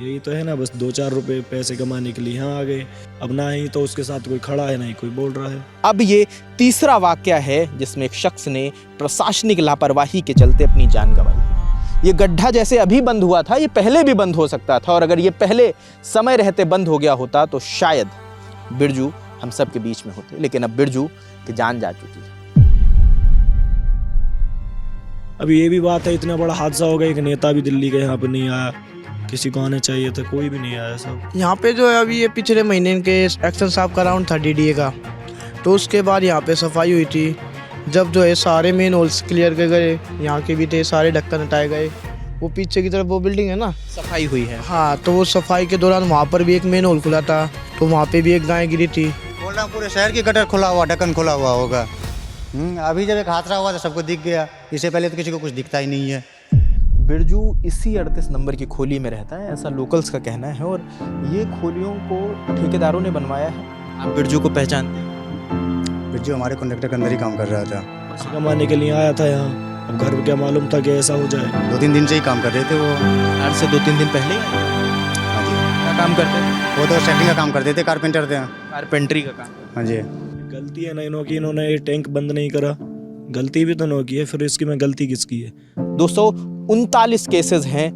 यही तो है ना, बस 2-4 रुपए पैसे कमाने के लिए यहाँ आ गए। अब ना ही तो उसके साथ कोई खड़ा है, ना ही कोई बोल रहा है। अब ये तीसरा वाकया है जिसमें एक शख्स ने प्रशासनिक लापरवाही के चलते अपनी जान गंवाई। ये गड्ढा जैसे अभी बंद हुआ था, ये पहले भी बंद हो सकता था, और अगर ये पहले समय रहते बंद हो गया होता तो शायद बिरजू हम सब के बीच में होते। लेकिन अब बिरजू की जान जा चुकी है। अब ये भी बात है, इतना बड़ा हादसा हो गया, एक नेता भी दिल्ली का यहाँ पे नहीं आया, किसी को आना चाहिए था, कोई भी नहीं आया। सब यहाँ पे जो है अभी ये पिछले महीने के एक्शन साहब का राउंड था डीडीए का, तो उसके बाद यहाँ पे सफाई हुई थी। जब जो है सारे मेन होल्स क्लियर कर गए, यहाँ के भी थे, सारे ढक्कन हटाए गए। वो पीछे की तरफ वो बिल्डिंग है ना, सफाई हुई है। हाँ, तो वो सफाई के दौरान वहाँ पर भी एक मेन होल खुला था, तो वहाँ पे भी एक गाय गिरी थी। बोल रहा हूँ पूरे शहर की गटर खुला हुआ, ढक्कन खुला हुआ होगा। अभी जब एक हादसा हुआ तो सबको दिख गया, इससे पहले तो किसी को कुछ दिखता ही नहीं है। बिरजू इसी 38 नंबर की खोली में रहता है, ऐसा लोकल्स का कहना है। और ये खोलियों को ठेकेदारों ने बनवाया है। आप बिरजू को पहचानते हैं? बिरजू हमारे कॉन्ट्रैक्टर के अंदर ही काम कर रहा था। पैसे कमाने के लिए आया था यहाँ। अब घर पे क्या मालूम था कि ऐसा हो जाए। 2-3 दिन से ही काम कर रहे थे वो। आज से 2-3 दिन पहले ही आए? हाँ जी। क्या काम करते थे? वो तो सेटिंग का काम करते थे, कारपेंटर थे। कारपेंटरी का काम। हाँ जी। गलती है ना इन्होंने, इन्होंने ये टैंक बंद नहीं करा। गलती भी तो इन्होंने की है, फिर इसकी में गलती किसकी है? 239 केसेस हैं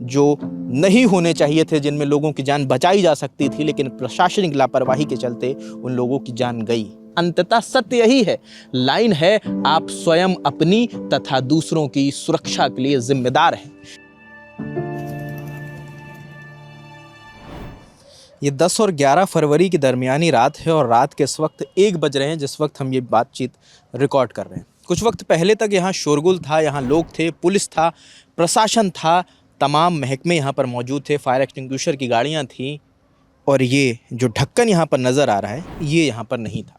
जो नहीं होने चाहिए थे, जिनमें लोगों की जान बचाई जा सकती थी, लेकिन प्रशासनिक लापरवाही के चलते उन लोगों की जान गई। अंततः सत्य यही है, लाइन है, आप स्वयं अपनी तथा दूसरों की सुरक्षा के लिए जिम्मेदार हैं। ये 10 और 11 फरवरी की दरमियानी रात है और रात के इस वक्त 1 बज रहे हैं जिस वक्त हम ये बातचीत रिकॉर्ड कर रहे हैं। कुछ वक्त पहले तक यहाँ शोरगुल था, यहाँ लोग थे, पुलिस था, प्रशासन था, तमाम महकमे यहाँ पर मौजूद थे, फायर एक्सटिंग्विशर की गाड़ियाँ थीं, और ये जो ढक्कन यहाँ पर नज़र आ रहा है ये यहाँ पर नहीं था।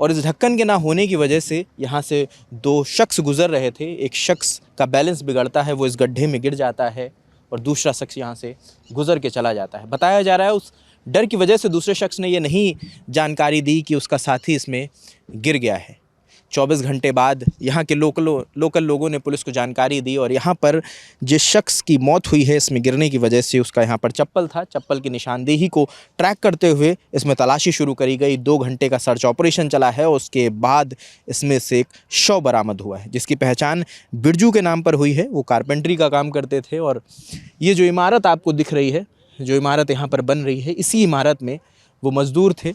और इस ढक्कन के ना होने की वजह से यहाँ से 2 शख्स गुजर रहे थे। एक शख्स का बैलेंस बिगड़ता है, वो इस गड्ढे में गिर जाता है, और दूसरा शख्स यहाँ से गुजर के चला जाता है। बताया जा रहा है उस डर की वजह से दूसरे शख्स ने ये नहीं जानकारी दी कि उसका साथी इसमें गिर गया है। 24 घंटे बाद यहाँ के लोकल लोगों ने पुलिस को जानकारी दी, और यहाँ पर जिस शख्स की मौत हुई है इसमें गिरने की वजह से, उसका यहाँ पर चप्पल था। चप्पल की निशानदेही को ट्रैक करते हुए इसमें तलाशी शुरू करी गई। 2 घंटे का सर्च ऑपरेशन चला है। उसके बाद इसमें से एक शव बरामद हुआ है जिसकी पहचान बिरजू के नाम पर हुई है। वो कारपेंटरी का काम करते थे, और ये जो इमारत आपको दिख रही है, जो इमारत यहाँ पर बन रही है, इसी इमारत में वो मज़दूर थे।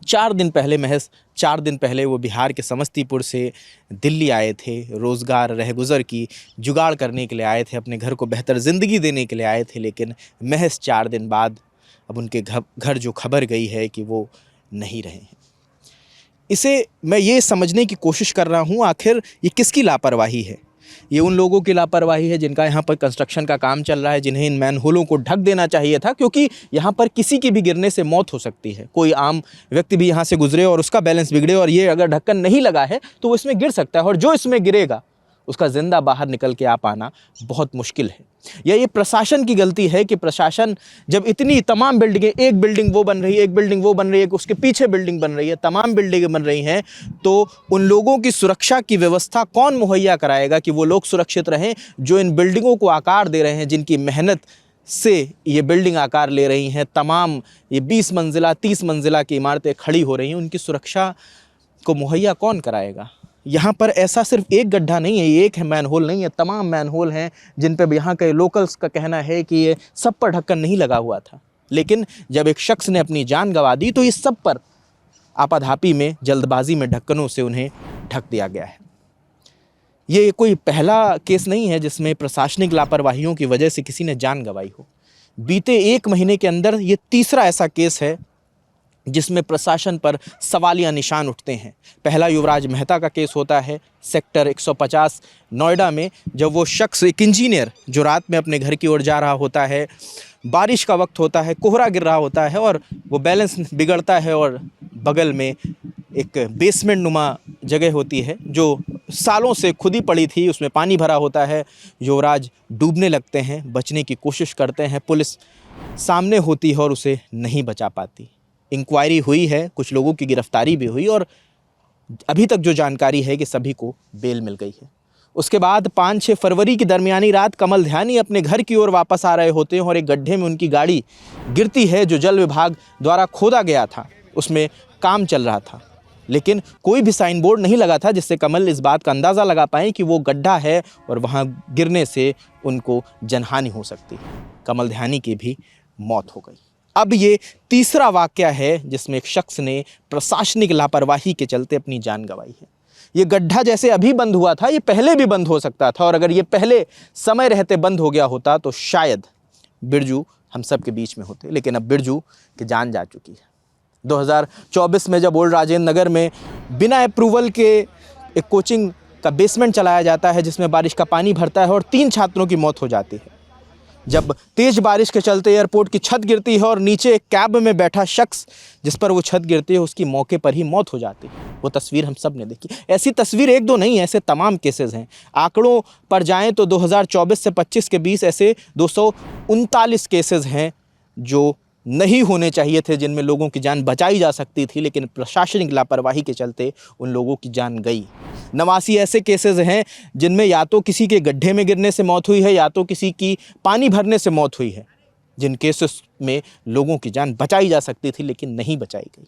4 दिन पहले, महज 4 दिन पहले वो बिहार के समस्तीपुर से दिल्ली आए थे। रोज़गार रहगुज़र की जुगाड़ करने के लिए आए थे, अपने घर को बेहतर ज़िंदगी देने के लिए आए थे। लेकिन महज 4 दिन बाद अब उनके घर जो खबर गई है कि वो नहीं रहे हैं। इसे मैं ये समझने की कोशिश कर रहा हूँ, आखिर ये किसकी लापरवाही है? ये उन लोगों की लापरवाही है जिनका यहाँ पर कंस्ट्रक्शन का काम चल रहा है, जिन्हें इन मैनहोलों को ढक देना चाहिए था, क्योंकि यहाँ पर किसी की भी गिरने से मौत हो सकती है। कोई आम व्यक्ति भी यहाँ से गुजरे और उसका बैलेंस बिगड़े, और ये अगर ढक्कन नहीं लगा है तो वो इसमें गिर सकता है, और जो इसमें गिरेगा उसका ज़िंदा बाहर निकल के आ पाना बहुत मुश्किल है। या ये प्रशासन की गलती है कि प्रशासन जब इतनी तमाम बिल्डिंगें, एक बिल्डिंग वो बन रही है, एक बिल्डिंग वो बन रही है, उसके पीछे बिल्डिंग बन रही है, तमाम बिल्डिंगें बन रही हैं, तो उन लोगों की सुरक्षा की व्यवस्था कौन मुहैया कराएगा कि वो लोग सुरक्षित रहें जो इन बिल्डिंगों को आकार दे रहे हैं, जिनकी मेहनत से ये बिल्डिंग आकार ले रही हैं। तमाम ये 20 मंजिला 30 मंजिला की इमारतें खड़ी हो रही हैं, उनकी सुरक्षा को मुहैया कौन कराएगा? यहाँ पर ऐसा सिर्फ एक गड्ढा नहीं है, ये एक मैनहोल नहीं है, तमाम मैनहोल हैं जिन पे यहाँ के लोकल्स का कहना है कि ये सब पर ढक्कन नहीं लगा हुआ था। लेकिन जब एक शख्स ने अपनी जान गंवा दी तो इस सब पर आपाधापी में, जल्दबाजी में ढक्कनों से उन्हें ढक दिया गया है। ये कोई पहला केस नहीं है जिसमें प्रशासनिक लापरवाहियों की वजह से किसी ने जान गंवाई हो। बीते 1 महीने के अंदर ये तीसरा ऐसा केस है जिसमें प्रशासन पर सवालिया निशान उठते हैं। पहला युवराज मेहता का केस होता है सेक्टर 150 नोएडा में, जब वो शख्स, एक इंजीनियर, जो रात में अपने घर की ओर जा रहा होता है, बारिश का वक्त होता है, कोहरा गिर रहा होता है, और वो बैलेंस बिगड़ता है, और बगल में एक बेसमेंट नुमा जगह होती है जो सालों से खुदी पड़ी थी, उसमें पानी भरा होता है। युवराज डूबने लगते हैं, बचने की कोशिश करते हैं, पुलिस सामने होती है और उसे नहीं बचा पाती। इंक्वायरी हुई है, कुछ लोगों की गिरफ्तारी भी हुई, और अभी तक जो जानकारी है कि सभी को बेल मिल गई है। उसके बाद 5-6 फरवरी की दरमियानी रात कमल ध्यानी अपने घर की ओर वापस आ रहे होते हैं और एक गड्ढे में उनकी गाड़ी गिरती है जो जल विभाग द्वारा खोदा गया था, उसमें काम चल रहा था। लेकिन कोई भी साइन बोर्ड नहीं लगा था जिससे कमल इस बात का अंदाज़ा लगा पाएँ कि वो गड्ढा है और वहाँ गिरने से उनको जनहानि हो सकती है। कमल ध्यानी की भी मौत हो गई। अब ये तीसरा वाक़या है जिसमें एक शख्स ने प्रशासनिक लापरवाही के चलते अपनी जान गंवाई है। ये गड्ढा जैसे अभी बंद हुआ था, ये पहले भी बंद हो सकता था, और अगर ये पहले समय रहते बंद हो गया होता तो शायद बिरजू हम सब के बीच में होते। लेकिन अब बिरजू की जान जा चुकी है। 2024 में जब ओल्ड राजेंद्र नगर में बिना अप्रूवल के एक कोचिंग का बेसमेंट चलाया जाता है जिसमें बारिश का पानी भरता है और 3 छात्रों की मौत हो जाती है। जब तेज़ बारिश के चलते एयरपोर्ट की छत गिरती है और नीचे एक कैब में बैठा शख्स जिस पर वो छत गिरती है उसकी मौके पर ही मौत हो जाती है। वो तस्वीर हम सब ने देखी। ऐसी तस्वीर एक दो नहीं, ऐसे तमाम केसेस हैं। आंकड़ों पर जाएं तो 2024 से 25 के बीच ऐसे 239 केसेस हैं जो नहीं होने चाहिए थे, जिनमें लोगों की जान बचाई जा सकती थी, लेकिन प्रशासनिक लापरवाही के चलते उन लोगों की जान गई। 89 ऐसे केसेस हैं जिनमें या तो किसी के गड्ढे में गिरने से मौत हुई है या तो किसी की पानी भरने से मौत हुई है, जिन केसेस में लोगों की जान बचाई जा सकती थी लेकिन नहीं बचाई गई।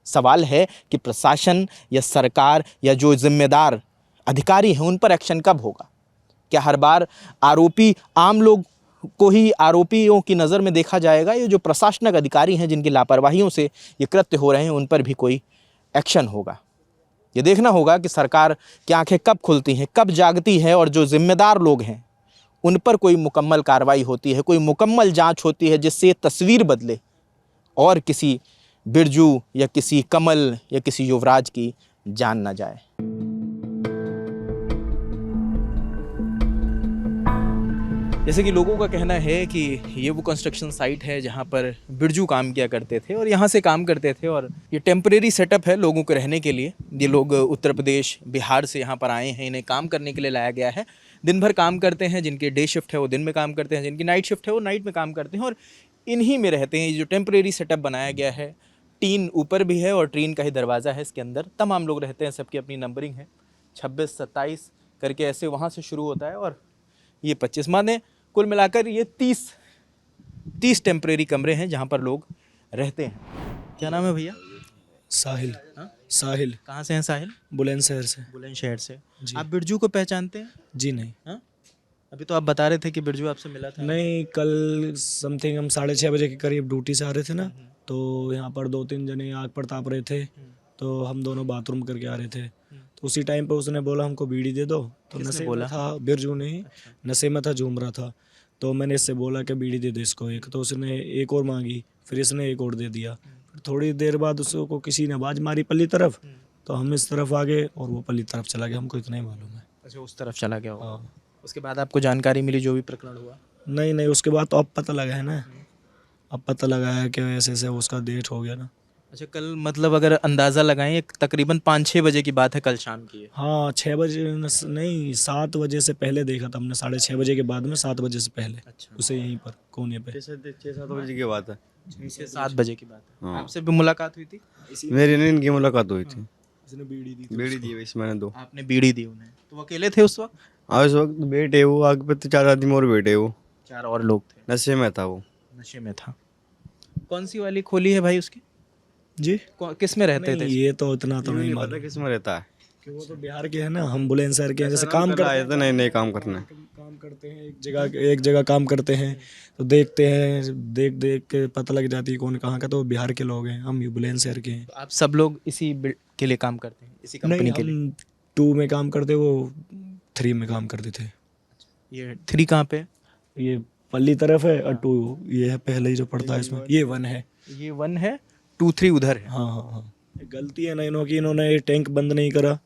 सवाल है कि प्रशासन या सरकार या जो जिम्मेदार अधिकारी हैं उन पर एक्शन कब होगा? क्या हर बार आरोपी आम लोग को ही आरोपियों की नज़र में देखा जाएगा? ये जो प्रशासनिक अधिकारी हैं जिनकी लापरवाहियों से ये कृत्य हो रहे हैं उन पर भी कोई एक्शन होगा? ये देखना होगा कि सरकार की आंखें कब खुलती हैं, कब जागती है, और जो जिम्मेदार लोग हैं उन पर कोई मुकम्मल कार्रवाई होती है, कोई मुकम्मल जांच होती है जिससे ये तस्वीर बदले और किसी बिरजू या किसी कमल या किसी युवराज की जान ना जाए। जैसे कि लोगों का कहना है कि ये वो कंस्ट्रक्शन साइट है जहाँ पर बिरजू काम किया करते थे और यहाँ से काम करते थे, और ये टेम्परेरी सेटअप है लोगों के रहने के लिए। ये लोग उत्तर प्रदेश, बिहार से यहाँ पर आए हैं, इन्हें काम करने के लिए लाया गया है। दिन भर काम करते हैं, जिनके डे शिफ्ट है वो दिन में काम करते हैं, जिनकी नाइट शिफ्ट है वो नाइट में काम करते हैं और इन्हीं में रहते हैं। ये जो टेम्परेरी सेटअप बनाया गया है, टीन ऊपर भी है और टीन का ही दरवाज़ा है, इसके अंदर तमाम लोग रहते हैं। सबकी अपनी नंबरिंग है, 26, 27 करके ऐसे वहाँ से शुरू होता है और ये 25 माने कुल मिलाकर ये 30 टेम्परेरी कमरे हैं जहाँ पर लोग रहते हैं। क्या नाम है भैया? साहिल। हाँ? साहिल। कहाँ से हैं साहिल? बुलंदशहर से। बुलंदशहर से। जी। आप बिरजू को पहचानते हैं? जी नहीं। हाँ? अभी तो आप बता रहे थे कि बिरजू आपसे मिला था। नहीं, कल समथिंग हम 6:30 बजे के करीब ड्यूटी से आ रहे थे ना, तो यहाँ पर 2-3 जने आग पर ताप रहे थे, तो हम दोनों बाथरूम करके आ रहे थे। तो उसी टाइम पे उसने बोला हमको बीड़ी दे दो, तो नशे में था, बिरजू ने नशे में था, झूम रहा था। तो मैंने इससे बोला कि बीड़ी दे दे इसको एक, तो उसने एक और मांगी, फिर इसने एक और दे दिया। फिर थोड़ी देर बाद उसको किसी ने आवाज़ मारी पल्ली तरफ, तो हम इस तरफ आ गए और वो पल्ली तरफ चला गया, हमको इतना ही मालूम है। अच्छा, उस तरफ चला गया होगा। हाँ। उसके बाद आपको जानकारी मिली जो भी प्रकरण हुआ? नहीं, उसके बाद तो अब पता लगा है ना, अब पता लगा है कि ऐसे ऐसे उसका डेट हो गया ना। अच्छा, कल मतलब अगर अंदाज़ा लगाएं तकरीबन 5-6 बजे की बात है, कल शाम की है। हाँ, 6 बजे नहीं, 7 बजे से पहले देखा था हमने, 6:30 बजे के बाद में, 7 बजे से पहले। अच्छा। उसे यहीं पर कोने पे 6-7 बजे की बात है। 6-7 बजे की बात है। हाँ। आपसे भी मुलाकात हुई थी? मेरी नहीं, इनकी मुलाकात हुई थी। उसने बीड़ी दी थी। बीड़ी दी वैसे मैंने 2। आपने बीड़ी दी उन्हें? तो वो अकेले थे उस वक्त? आज उस वक्त बैठे वो आगे पे तो 4 आदमी और बैठे वो, 4 और लोग थे। नशे में था वो। नशे में था। कौन सी वाली खोली है भाई उसकी? जी, किस में रहते थे? नहीं, ये तो इतना तो नहीं पता मालूम किस में रहता है। कि वो तो बिहार के हैं ना, हम बुलंदशहर के हैं। जैसे काम करते आए थे, नहीं काम करना है। काम करते हैं एक जगह काम करते हैं, तो देखते हैं, देख के पता लग जाती है कौन कहाँ का, तो बिहार के लोग हैं, हम बुलंदशहर के हैं। तो आप सब लोग इसी के लिए काम करते हैं, इसी कंपनी के लिए? हम 2 में काम करते, वो 3 में काम करते थे। ये 3 कहाँ पे है? ये पल्ली तरफ है और 2 ये है पहले ही जो पड़ता है इसमें, ये 1 है। ये 1 है, 2-3 उधर है। हाँ। गलती है ना इन्होंने ये टैंक बंद नहीं करा,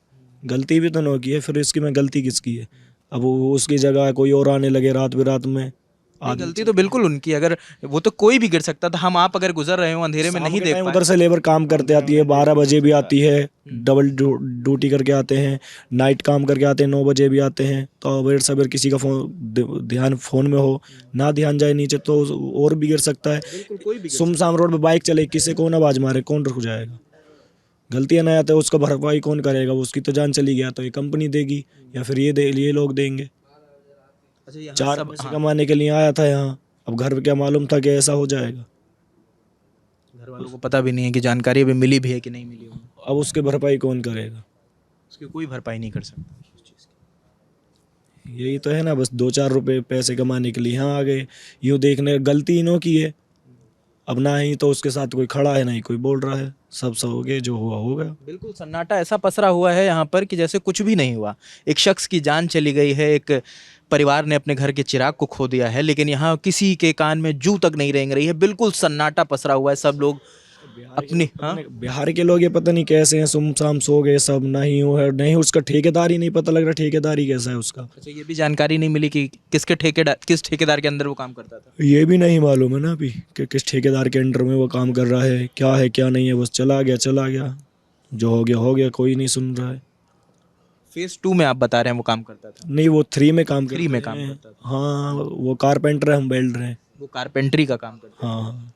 गलती भी तो इन्होंने की है, फिर इसकी में गलती किसकी है? अब वो उसकी जगह कोई और आने लगे रात बिरात में। गलती तो बिल्कुल उनकी, अगर वो तो कोई भी गिर सकता था। हम आप अगर गुजर रहे हो अंधेरे में नहीं देख पाए। उधर से लेबर काम करते आती है, 12 बजे भी आती है, डबल ड्यूटी करके आते हैं, नाइट काम करके आते हैं, 9 बजे भी आते हैं। तो अवेर सवेर किसी का ध्यान फ़ोन में हो ना, ध्यान जाए नीचे तो और भी गिर सकता है। सुमसाम रोड पे बाइक चले, किसी को ना आवाज़ मारे, कौन रुक जाएगा? गलतियाँ नहीं आते उसका भरपाई कौन करेगा? उसकी तो जान चली गया तो ये कंपनी देगी या फिर ये लोग देंगे। अच्छा यहाँ 4 सब पैसे कमाने के लिए आया था यहाँ, अब घर पे क्या मालूम था कि ऐसा हो जाएगा। घर वालों को पता भी नहीं है कि जानकारी अभी मिली भी है कि नहीं मिली उन्हें। अब उसकी भरपाई कौन करेगा? उसकी कोई भरपाई नहीं कर सकता उस चीज़ की। यही तो है ना, बस 2-4 रुपए पैसे कमाने के लिए यहाँ आ गए। यूँ देखने गलती इन्हों की है, अब ना ही तो उसके साथ कोई खड़ा है, ना ही कोई बोल रहा है। सब हो गए, जो हुआ हो गया। बिल्कुल सन्नाटा ऐसा पसरा हुआ है यहाँ पर कि जैसे कुछ भी नहीं हुआ। एक शख्स की जान चली गई है, एक परिवार ने अपने घर के चिराग को खो दिया है, लेकिन यहाँ किसी के कान में जू तक नहीं रेंग रही है। बिल्कुल सन्नाटा पसरा हुआ है, सब लोग अपनी बिहार के लोग ये पता नहीं कैसे हैं, सुमसाम सो गए सब। नहीं वो है, नहीं उसका ठेकेदार ही नहीं पता लग रहा, ठेकेदारी कैसा है उसका। अच्छा ये भी जानकारी नहीं मिली कि किस ठेकेदार के अंदर वो काम करता था। ये भी नहीं मालूम है ना अभी कि किस ठेकेदार के अंडर में वो काम कर रहा है क्या नहीं है। बस चला गया, जो हो गया, कोई नहीं सुन रहा है। फेज 2 में आप बता रहे हैं वो काम करता था। नहीं, वो 3 में काम 3 में करते काम हैं। करता था। हाँ, वो कारपेंटर है, हम वेल्डर हैं। वो कारपेंटरी का काम करता था। हाँ,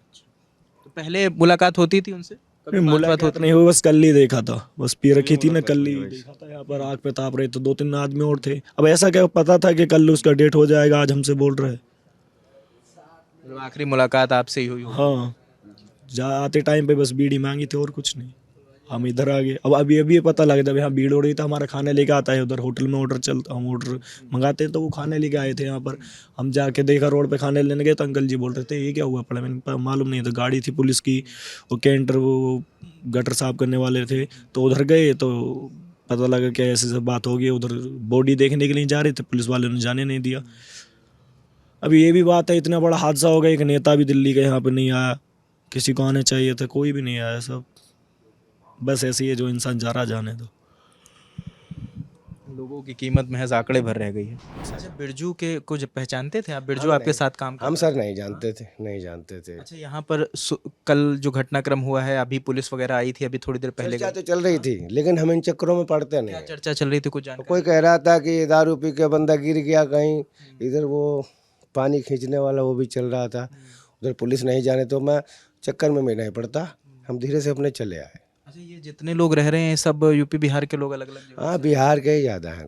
तो पहले मुलाकात होती थी उनसे? कभी बात मुलाकात नहीं हुई, बस कल ही देखा था। बस पी रखी थी ना, कल ही देखा था। यहाँ पर आग पे ताप रहे तो 2-3 आदमी और थे। अब ऐसा क्या पता था कि कल उसका डेट हो जाएगा, आज हमसे बोल रहे हैं। मतलब आखिरी मुलाकात आपसे ही हुई? हाँ, आते टाइम पे बस बीड़ी मांगी थी और कुछ नहीं। हम इधर आ गए। अब अभी ये पता लगा जब यहाँ भीड़ हो रही था, हमारा खाने लेके आता है उधर होटल में ऑर्डर चलता, हम ऑर्डर मंगाते हैं तो वो खाने लेके आए थे यहाँ पर। हम जाके देखा रोड पे खाने लेने गए तो अंकल जी बोल रहे थे ये क्या हुआ पड़ा। मैंने मालूम नहीं था, गाड़ी थी पुलिस की, वो कैंटर वो गटर साफ करने वाले थे। तो उधर गए तो पता लगा कि ऐसे सब बात हो गई। उधर बॉडी देखने के लिए जा रहे थे, पुलिस वाले ने जाने नहीं दिया। अभी ये भी बात है, इतना बड़ा हादसा हो गया, एक नेता भी दिल्ली का यहाँ पे नहीं आया। किसी को आने चाहिए था, कोई भी नहीं आया। सब बस ऐसे ही है, जो इंसान जा रहा जाने दो। लोगों की कीमत महज आंकड़े भर रह गई है। अच्छा बिरजू के कुछ पहचानते थे आप? बिरजू आपके साथ काम हम सर नहीं जानते थे। अच्छा यहाँ पर कल जो घटनाक्रम हुआ है, अभी पुलिस वगैरह आई थी अभी थोड़ी देर पहले? चर्चा तो चल रही थी, लेकिन हम इन चक्करों में पड़ते क्या नहीं। चर्चा चल रही थी, कुछ जानकारी? कोई कह रहा था कि दारू पी के बंदा गिर गया कहीं, इधर वो पानी खींचने वाला वो भी चल रहा था। उधर पुलिस नहीं जाने तो मैं चक्कर में मैं नहीं पड़ता, हम धीरे से अपने चले आए। अच्छा ये जितने लोग रह रहे हैं सब यूपी बिहार के लोग अलग अलग जगह? हाँ, बिहार के ही ज़्यादा हैं,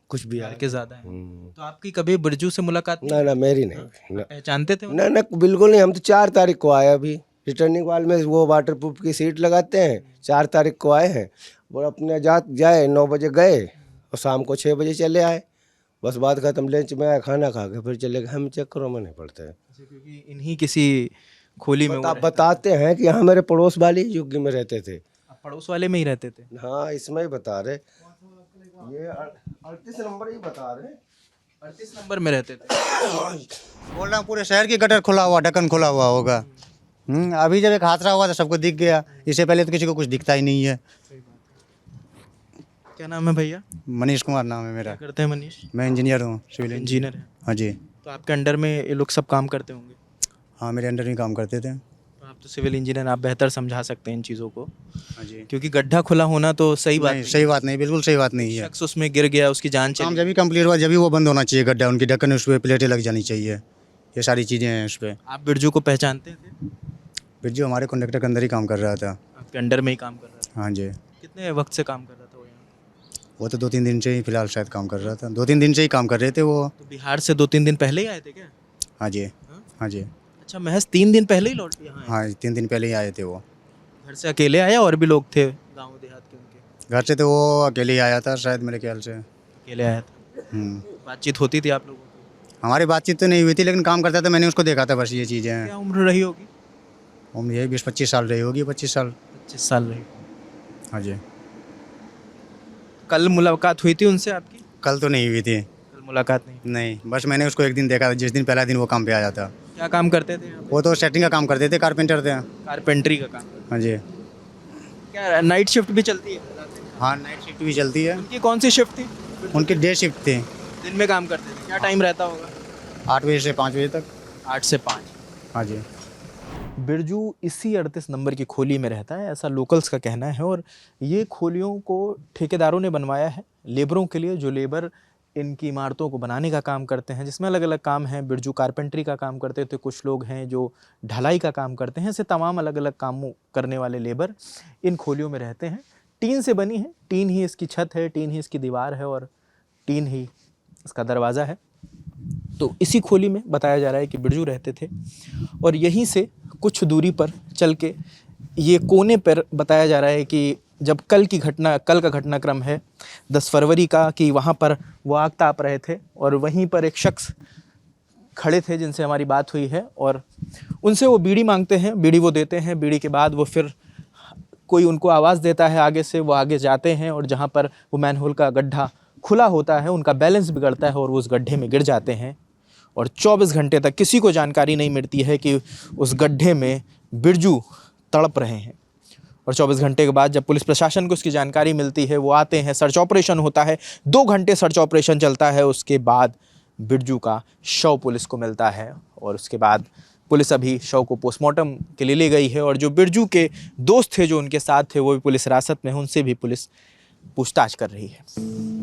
कुछ बिहार के ज़्यादा हैं। तो आपकी कभी बिरजू से मुलाकात नहीं? ना मेरी नहीं। पहचानते थे उन्हें? ना बिल्कुल नहीं। हम तो 4 तारीख को आए, अभी रिटर्निंग वाल में वो वाटर प्रूफ की सीट लगाते हैं। 4 तारीख को आए हैं, वो अपने जाए 9 बजे गए और शाम को 6 बजे चले आए। बस बात खत्म, लंच में आए, खाना खा के फिर चले गए। हम चक्करों में नहीं पड़ते हैं। क्योंकि इन्हीं किसी खोली में बताते हैं कि यहाँ मेरे पड़ोस वाली युग में रहते थे। आप पड़ोस वाले में ही रहते थे? हाँ, इसमें ही बता रहे, ये 38 नंबर ही बता रहे। 38 नंबर में रहते थे? बोल रहा हूँ पूरे शहर की गटर खुला हुआ, ढक्कन खुला हुआ होगा। अभी जब एक हादसा हुआ तो सबको दिख गया, इससे पहले तो किसी को कुछ दिखता ही नहीं है। क्या नाम है भैया? मनीष कुमार नाम है मेरा। क्या करते हैं मनीष? मैं इंजीनियर हूँ, सिविल इंजीनियर है? हाँ जी। तो आपके अंडर में ये लोग सब काम करते होंगे? हाँ, मेरे अंडर में काम करते थे। तो आप तो सिविल इंजीनियर, आप बेहतर समझा सकते हैं इन चीज़ों को। हाँ जी। क्योंकि गड्ढा खुला होना तो सही बात नहीं। सही बात नहीं, बिल्कुल सही बात नहीं है। शख्स उसमें गिर गया, उसकी जान काम चली। जब भी कंप्लीट हुआ, जब भी वो बंद होना चाहिए गड्ढा, उनकी ढक्कन उस पर प्लेटें लग जानी चाहिए, ये सारी चीज़ें हैं उस पर। आप बिरजू को पहचानते थे? बिरजू हमारे कॉन्ट्रैक्टर के अंदर ही काम कर रहा था। आपके अंडर में ही काम कर रहा था? हाँ जी। कितने वक्त से काम कर रहा था वो यहाँ? वो तो 2-3 दिन से ही फिलहाल शायद काम कर रहा था, 2-3 दिन से ही काम कर रहे थे वो। तो बिहार से 2-3 दिन पहले ही आए थे क्या? हाँ जी। हाँ जी। अच्छा महज 3 दिन पहले ही लौट के यहाँ आए? हाँ, 3 दिन पहले ही आए थे वो। घर से अकेले आया और भी लोग थे गाँव देहात के उनके? घर से तो वो अकेले ही आया था शायद, मेरे ख्याल से। अकेले आया था? बातचीत होती थी आप लोगों की? हमारी बातचीत तो नहीं हुई थी, लेकिन काम करता था, मैंने उसको देखा था, बस ये चीज़ें हैं। क्या उम्र रही होगी? उम्र यही 20-25 साल रही होगी, 25 साल। 25 साल रही। हाँ जी। कल मुलाकात हुई थी उनसे आपकी? कल तो नहीं हुई थी। कल मुलाकात नहीं? नहीं, बस मैंने उसको एक दिन देखा था, जिस दिन पहला दिन वो काम पे आया था। क्या काम करते थे यहाँ पे? वो तो सेटिंग का काम करते थे, कारपेंटर थे। कारपेंटरी का काम? हाँ जी। क्या नाइट शिफ्ट भी चलती है? हाँ, नाइट शिफ्ट भी चलती है। उनकी कौन सी शिफ्ट थी? उनकी डे शिफ्ट थी, दिन में काम करते थे? क्या टाइम रहता होगा? 8 बजे से 5 बजे तक। 8 से 5? हाँ जी। बिरजू इसी 38 नंबर की खोली में रहता है, ऐसा लोकल्स का कहना है। और ये खोलियों को ठेकेदारों ने बनवाया है लेबरों के लिए, जो लेबर इनकी इमारतों को बनाने का काम करते हैं, जिसमें अलग अलग काम हैं। बिरजू कारपेंट्री का काम करते थे, कुछ लोग हैं जो ढलाई का काम करते हैं। ऐसे तमाम अलग अलग कामों करने वाले लेबर इन खोलियों में रहते हैं। टीन से बनी है, टीन ही इसकी छत है, टीन ही इसकी दीवार है और टीन ही इसका दरवाज़ा है। तो इसी खोली में बताया जा रहा है कि बिरजू रहते थे और यहीं से कुछ दूरी पर चल के ये कोने पर बताया जा रहा है कि जब कल का घटनाक्रम है 10 फरवरी का, कि वहाँ पर वो आग ताप रहे थे और वहीं पर एक शख्स खड़े थे जिनसे हमारी बात हुई है और उनसे वो बीड़ी मांगते हैं, बीड़ी वो देते हैं। बीड़ी के बाद वो फिर कोई उनको आवाज़ देता है आगे से, वो आगे जाते हैं और जहाँ पर वो मैनहोल का गड्ढा खुला होता है उनका बैलेंस बिगड़ता है और वो उस गड्ढे में गिर जाते हैं और 24 घंटे तक किसी को जानकारी नहीं मिलती है कि उस गड्ढे में बिरजू तड़प रहे हैं। और 24 घंटे के बाद जब पुलिस प्रशासन को उसकी जानकारी मिलती है, वो आते हैं, सर्च ऑपरेशन होता है, 2 घंटे सर्च ऑपरेशन चलता है। उसके बाद बिरजू का शव पुलिस को मिलता है और उसके बाद पुलिस अभी शव को पोस्टमार्टम के लिए ले गई है और जो बिरजू के दोस्त थे जो उनके साथ थे वो भी पुलिस हिरासत में है, उनसे भी पुलिस पूछताछ कर रही है।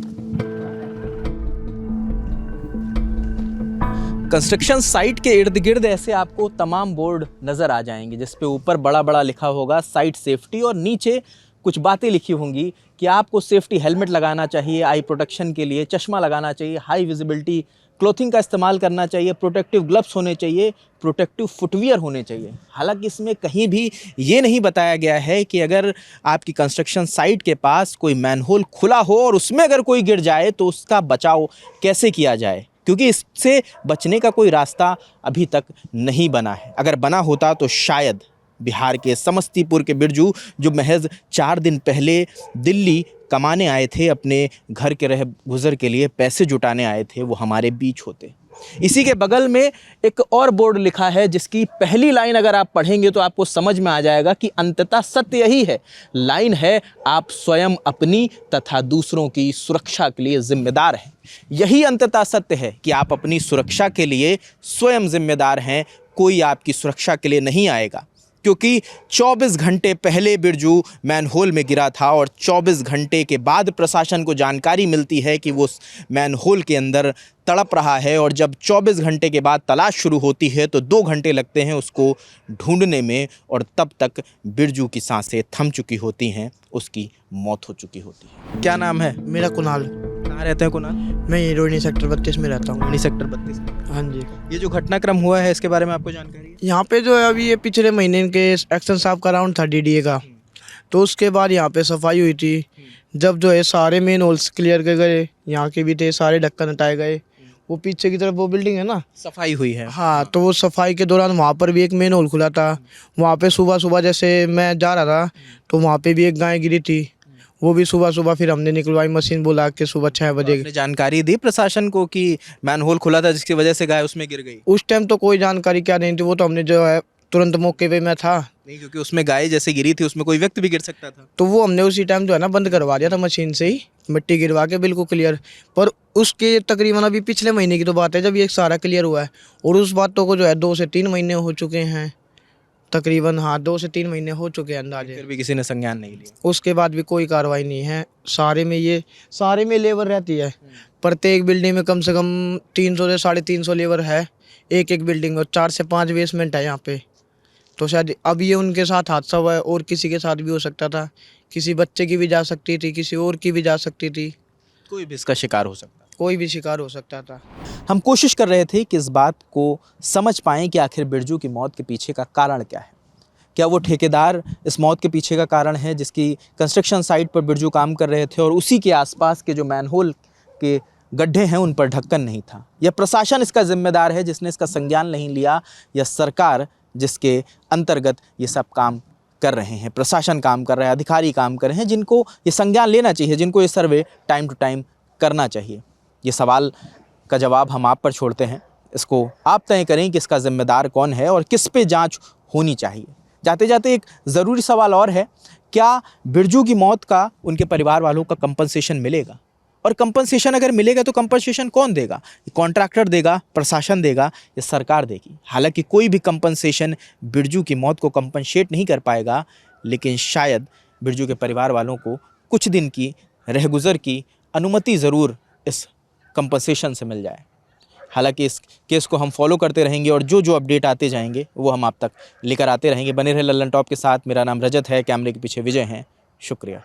कंस्ट्रक्शन साइट के इर्द गिर्द ऐसे आपको तमाम बोर्ड नज़र आ जाएंगे जिस पे ऊपर बड़ा बड़ा लिखा होगा साइट सेफ्टी और नीचे कुछ बातें लिखी होंगी कि आपको सेफ्टी हेलमेट लगाना चाहिए, आई प्रोटेक्शन के लिए चश्मा लगाना चाहिए, हाई विजिबिलिटी क्लोथिंग का इस्तेमाल करना चाहिए, प्रोटेक्टिव ग्लव्स होने चाहिए, प्रोटेक्टिव फुटवियर होने चाहिए। हालांकि इसमें कहीं भी ये नहीं बताया गया है कि अगर आपकी कंस्ट्रक्शन साइट के पास कोई मैनहोल खुला हो और उसमें अगर कोई गिर जाए तो उसका बचाव कैसे किया जाए, क्योंकि इससे बचने का कोई रास्ता अभी तक नहीं बना है। अगर बना होता तो शायद बिहार के समस्तीपुर के बिरजू जो महज 4 दिन पहले दिल्ली कमाने आए थे, अपने घर के रह गुज़र के लिए पैसे जुटाने आए थे, वो हमारे बीच होते। इसी के बगल में एक और बोर्ड लिखा है जिसकी पहली लाइन अगर आप पढ़ेंगे तो आपको समझ में आ जाएगा कि अंततः सत्य यही है। लाइन है, आप स्वयं अपनी तथा दूसरों की सुरक्षा के लिए जिम्मेदार हैं। यही अंततः सत्य है कि आप अपनी सुरक्षा के लिए स्वयं जिम्मेदार हैं, कोई आपकी सुरक्षा के लिए नहीं आएगा। क्योंकि 24 घंटे पहले बिरजू मैनहोल में गिरा था और 24 घंटे के बाद प्रशासन को जानकारी मिलती है कि वो मैनहोल के अंदर तड़प रहा है और जब 24 घंटे के बाद तलाश शुरू होती है तो 2 घंटे लगते हैं उसको ढूंढने में और तब तक बिरजू की सांसें थम चुकी होती हैं, उसकी मौत हो चुकी होती है। क्या नाम है? मेरा कुणाल। कहाँ रहते हैं कुणाल? मैं ये रोहिणी सेक्टर 32 में रहता हूँ। रोहिणी सेक्टर 32 में। हाँ जी। ये जो घटनाक्रम हुआ है इसके बारे में आपको जानकारी है? यहाँ पे जो है अभी ये पिछले महीने के एक्शन साहब का राउंड था DDA का, तो उसके बाद यहाँ पे सफाई हुई थी। जब जो है सारे मेन होल्स क्लियर कर गए, यहाँ के भी थे, सारे ढक्कन हटाए गए। वो पीछे की तरफ वो बिल्डिंग है ना, सफाई हुई है। हाँ, तो वो सफाई के दौरान वहाँ पर भी एक मेन होल खुला था। वहाँ पे सुबह सुबह जैसे मैं जा रहा था तो वहाँ पे भी एक गाय गिरी थी, वो भी सुबह सुबह फिर हमने निकलवाई मशीन बुला के सुबह 6 बजे। आपने जानकारी दी प्रशासन को कि मैनहोल खुला था जिसकी वजह से गाय उसमें गिर गई? उस टाइम तो कोई जानकारी क्या नहीं थी, वो तो हमने जो है तुरंत मौके पे मैं था नहीं, क्योंकि उसमें गाय जैसे गिरी थी उसमें कोई व्यक्ति भी गिर सकता था। तो वो हमने उसी टाइम जो है ना बंद करवा दिया था मशीन से ही, मिट्टी गिरवा के बिल्कुल क्लियर। पर उसके तकरीबन अभी पिछले महीने की तो बात है जब ये सारा क्लियर हुआ है और उस बातों को जो है 2 से 3 महीने हो चुके हैं तकरीबन। हाँ, 2 से 3 महीने हो चुके हैं अंदाजे। फिर भी किसी ने संज्ञान नहीं लिया। उसके बाद भी कोई कार्रवाई नहीं है। सारे में लेबर रहती है, प्रत्येक बिल्डिंग में कम से कम 300 से 350 लेबर है एक एक बिल्डिंग में, 4 से 5 बेसमेंट है यहाँ पे। तो शायद अब ये उनके साथ हादसा हुआ है और किसी के साथ भी हो सकता था, किसी बच्चे की भी जा सकती थी, किसी और की भी जा सकती थी, कोई भी इसका शिकार हो सकता। कोई भी शिकार हो सकता था। हम कोशिश कर रहे थे कि इस बात को समझ पाएं कि आखिर बिरजू की मौत के पीछे का कारण क्या है। क्या वो ठेकेदार इस मौत के पीछे का कारण है जिसकी कंस्ट्रक्शन साइट पर बिरजू काम कर रहे थे और उसी के आसपास के जो मैनहोल के गड्ढे हैं उन पर ढक्कन नहीं था, या प्रशासन इसका जिम्मेदार है जिसने इसका संज्ञान नहीं लिया, या सरकार जिसके अंतर्गत ये सब काम कर रहे हैं, प्रशासन काम कर रहा है, अधिकारी काम कर रहे हैं जिनको ये संज्ञान लेना चाहिए, जिनको ये सर्वे टाइम टू टाइम करना चाहिए। ये सवाल का जवाब हम आप पर छोड़ते हैं, इसको आप तय करें कि इसका जिम्मेदार कौन है और किस पे जांच होनी चाहिए। जाते जाते एक ज़रूरी सवाल और है, क्या बिरजू की मौत का उनके परिवार वालों का कंपनसेशन मिलेगा? और कंपनसेशन अगर मिलेगा तो कंपनसेशन कौन देगा? कॉन्ट्रैक्टर देगा, प्रशासन देगा, या सरकार देगी? हालांकि कोई भी कंपनसेशन बिरजू की मौत को कंपनसेट नहीं कर पाएगा, लेकिन शायद बिरजू के परिवार वालों को कुछ दिन की रहगुजर की अनुमति ज़रूर इस कंपनसेशन से मिल जाए। हालांकि इस केस को हम फॉलो करते रहेंगे और जो जो अपडेट आते जाएंगे वो हम आप तक लेकर आते रहेंगे। बने रहे लल्लन टॉप के साथ। मेरा नाम रजत है, कैमरे के पीछे विजय हैं। शुक्रिया।